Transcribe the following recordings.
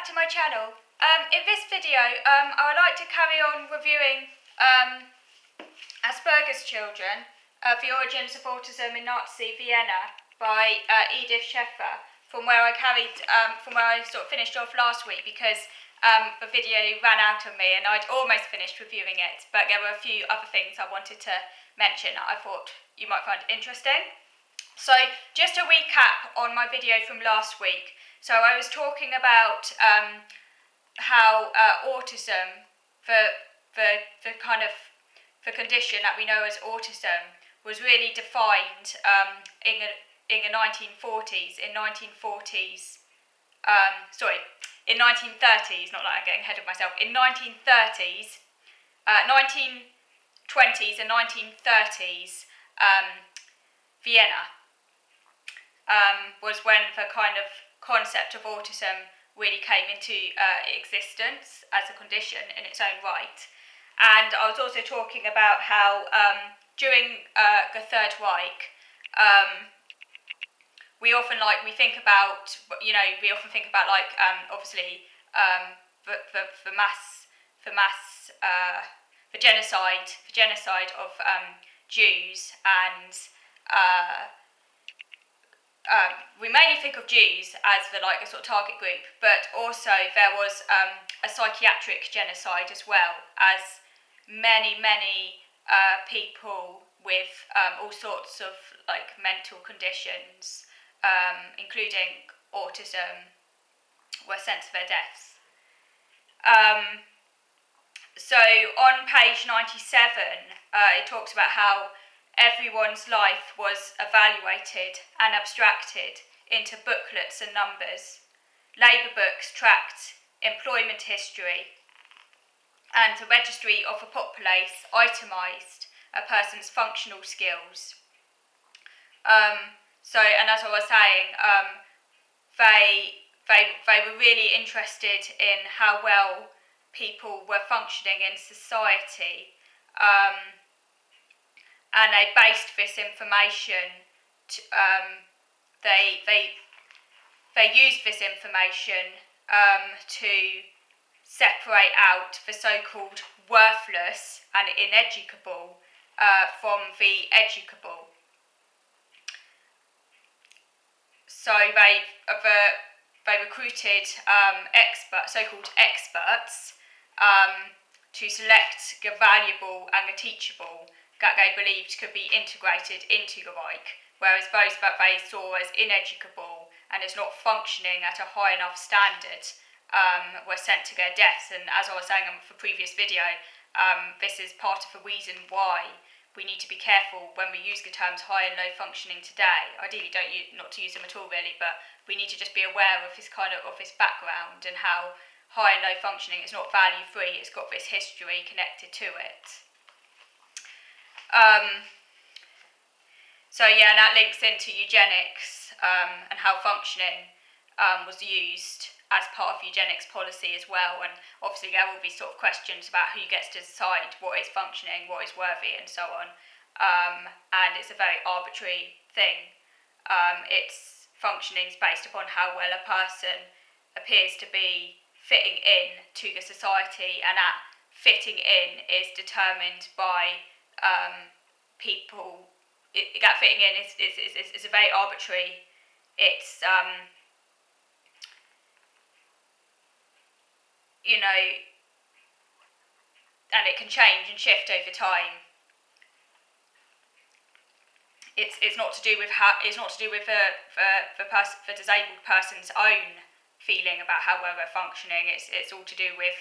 back to my channel. In this video, I would like to carry on reviewing Asperger's Children, The Origins of Autism in Nazi Vienna by Edith Schaeffer, from where I sort of finished off last week, because the video ran out of me and I'd almost finished reviewing it, but there were a few other things I wanted to mention that I thought you might find interesting. So just a recap on my video from last week. So I was talking about how autism, the condition that we know as autism, was really defined in the 1940s. In 1940s, in 1930s. Not like I'm getting ahead of myself. In 1930s, 1920s and 1930s, Vienna was when the kind of concept of autism really came into existence as a condition in its own right. And I was also talking about how during the Third Reich, we often think about obviously the genocide of Jews, and we mainly think of Jews as the sort of target group, but also there was a psychiatric genocide as well, as many people with all sorts of mental conditions, including autism, were sent to their deaths. So on page 97, it talks about how everyone's life was evaluated and abstracted into booklets and numbers. Labour books tracked employment history, and the registry of the populace itemised a person's functional skills. And as I was saying, they were really interested in how well people were functioning in society. And they based this information. They used this information to separate out the so-called worthless and ineducable from the educable. So they recruited so-called experts to select the valuable and the teachable that they believed could be integrated into the Reich, whereas those that they saw as ineducable and as not functioning at a high enough standard were sent to their deaths. And as I was saying in the previous video, this is part of the reason why we need to be careful when we use the terms high and low functioning today. Ideally, not to use them at all really, but we need to just be aware of this this background and how high and low functioning is not value free. It's got this history connected to it. And that links into eugenics and how functioning was used as part of eugenics policy as well. And obviously there will be sort of questions about who gets to decide what is functioning, what is worthy, and so on. And it's a very arbitrary thing. Its functioning is based upon how well a person appears to be fitting in to the society, and that fitting in is determined by people. That fitting in is a very arbitrary. It's and it can change and shift over time. It's not to do with the disabled person's own feeling about how well they're functioning. It's all to do with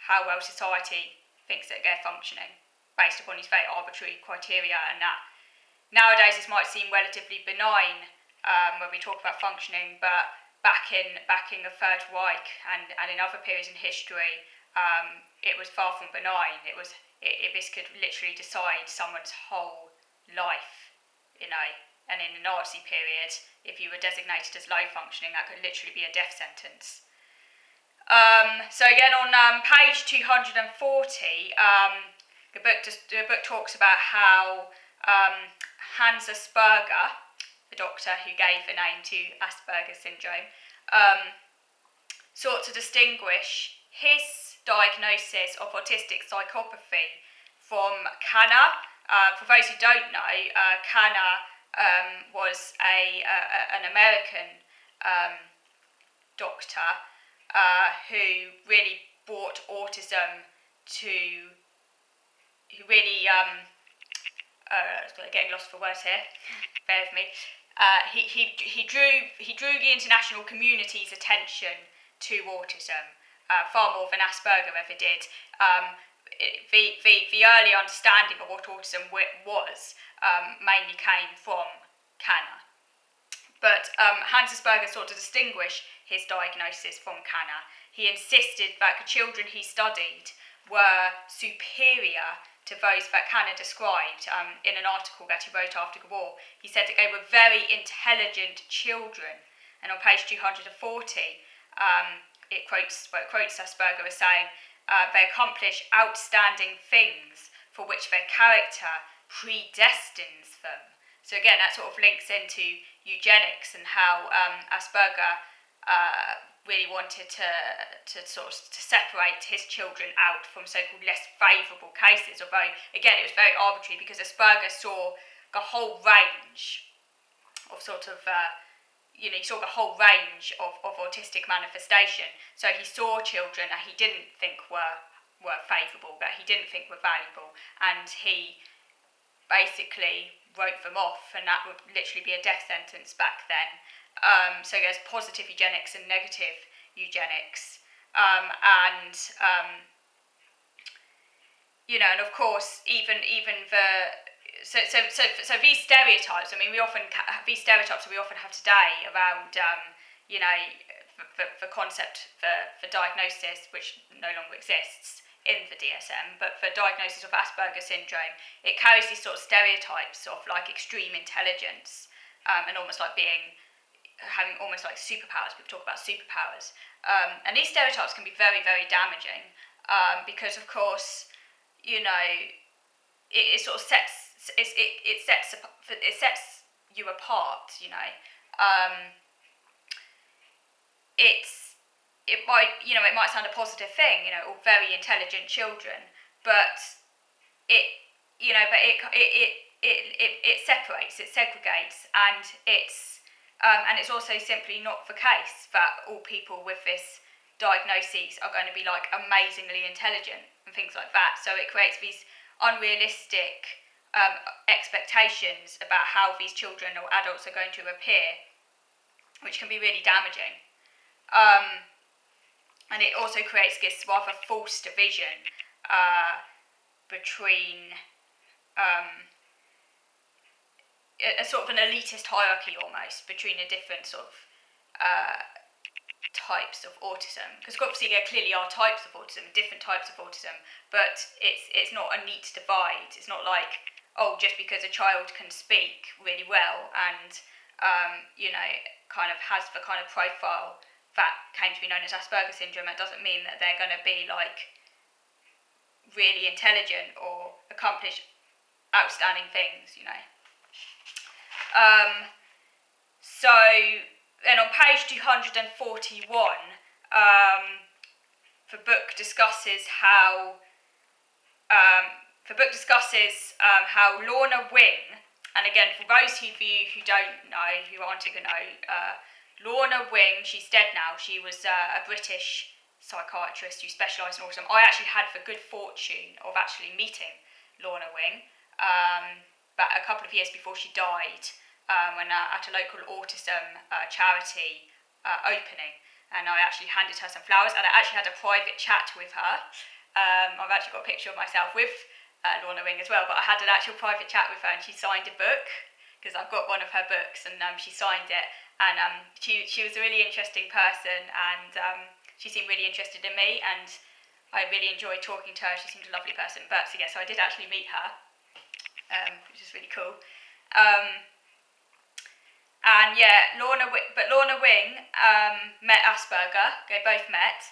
how well society thinks that they're functioning, based upon these very arbitrary criteria. And that nowadays this might seem relatively benign when we talk about functioning, but back in the Third Reich and in other periods in history, it was far from benign. This could literally decide someone's whole life, And in the Nazi period, if you were designated as low functioning, that could literally be a death sentence. So again, on page 240, the book talks about how Hans Asperger, the doctor who gave the name to Asperger's syndrome, sought sought to distinguish his diagnosis of autistic psychopathy from Kanner. For those who don't know, Kanner was an American doctor who really brought autism to, who really, getting lost for words here, bear with me. He drew the international community's attention to autism far more than Asperger ever did. The early understanding of what autism was mainly came from Kanner. But Hans Asperger sought to distinguish his diagnosis from Kanner. He insisted that the children he studied were superior to those that Kanner described. In an article that he wrote after the war, he said that they were very intelligent children. And on page 240, it quotes Asperger as saying, they accomplish outstanding things for which their character predestines them. So again, that sort of links into eugenics and how Asperger really wanted to separate his children out from so-called less favourable cases. Although again, it was very arbitrary because Asperger saw the whole range of he saw the whole range of autistic manifestation. So he saw children that he didn't think were favourable, that he didn't think were valuable, and he basically wrote them off, and that would literally be a death sentence back then. So there's positive eugenics and negative eugenics, and of course even the so these stereotypes. I mean, these stereotypes that we often have today around the concept for diagnosis, which no longer exists in the DSM, but for diagnosis of Asperger syndrome, it carries these sort of stereotypes of like extreme intelligence and almost like having almost like superpowers. People talk about superpowers, and these stereotypes can be very, very damaging because, of course, it sort of sets you apart. It might sound a positive thing, all very intelligent children, but it separates, it segregates, and it's also simply not the case that all people with this diagnoses are going to be like amazingly intelligent and things like that. So it creates these unrealistic expectations about how these children or adults are going to appear, which can be really damaging. And it also creates this rather false division between a sort of an elitist hierarchy almost between the different sort of types of autism. Because obviously there clearly are types of autism, different types of autism, but it's not a neat divide. It's not like, just because a child can speak really well and kind of has the kind of profile that came to be known as Asperger syndrome, that doesn't mean that they're going to be like really intelligent or accomplish outstanding things, So then on page 241, the book discusses how Lorna Wing, and again for those of you who don't know, who aren't going to know, Lorna Wing, she's dead now. She was a British psychiatrist who specialised in autism. I actually had the good fortune of actually meeting Lorna Wing but a couple of years before she died, when at a local autism charity opening, and I actually handed her some flowers, and I actually had a private chat with her. I've actually got a picture of myself with Lorna Wing as well, but I had an actual private chat with her, and she signed a book, because I've got one of her books, and she signed it, and she was a really interesting person, and she seemed really interested in me, and I really enjoyed talking to her. She seemed a lovely person. But so I did actually meet her, which is really cool. Lorna Wing met Asperger. They both met,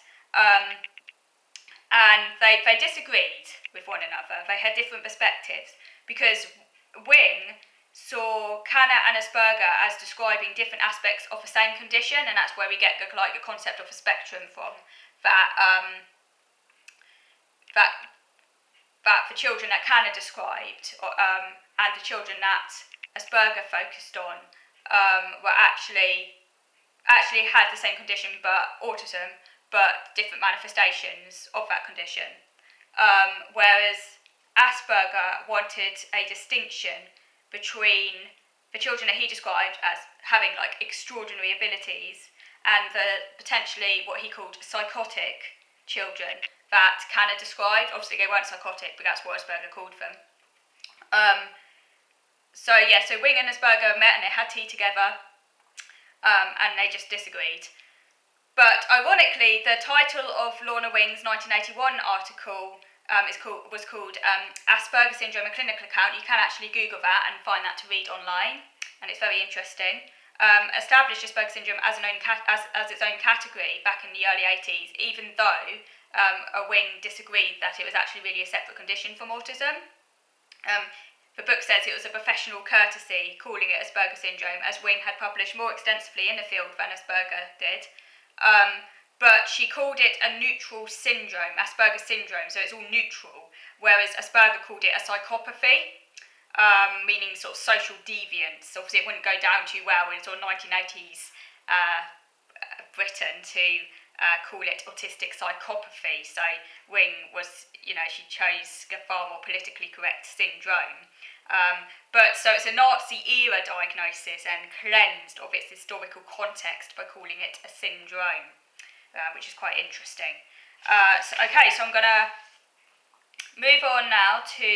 and they disagreed with one another. They had different perspectives because Wing saw Kanner and Asperger as describing different aspects of the same condition, and that's where we get the concept of a spectrum from. That the children that Kanner described and the children that Asperger focused on were actually had the same condition, but autism, but different manifestations of that condition. Whereas Asperger wanted a distinction between the children that he described as having extraordinary abilities and the potentially what he called psychotic children that Kanner described. Obviously they weren't psychotic, but that's what Asperger called them. So Wing and Asperger met and they had tea together, and they just disagreed. But ironically, the title of Lorna Wing's 1981 article was called Asperger Syndrome, a Clinical Account. You can actually Google that and find that to read online, and it's very interesting. Established Asperger Syndrome as its own category back in the early 80s, even though Wing disagreed that it was actually really a separate condition from autism. The book says it was a professional courtesy calling it Asperger syndrome, as Wing had published more extensively in the field than Asperger did. But she called it a neutral syndrome, Asperger syndrome, so it's all neutral, whereas Asperger called it a psychopathy, meaning sort of social deviance. Obviously it wouldn't go down too well in sort of 1980s Britain to call it autistic psychopathy. So Wing was, she chose a far more politically correct syndrome. So it's a Nazi era diagnosis and cleansed of its historical context by calling it a syndrome, which is quite interesting. So I'm going to move on now to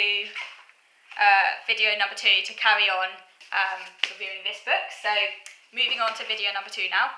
video number 2 to carry on reviewing this book. So moving on to video number 2 now.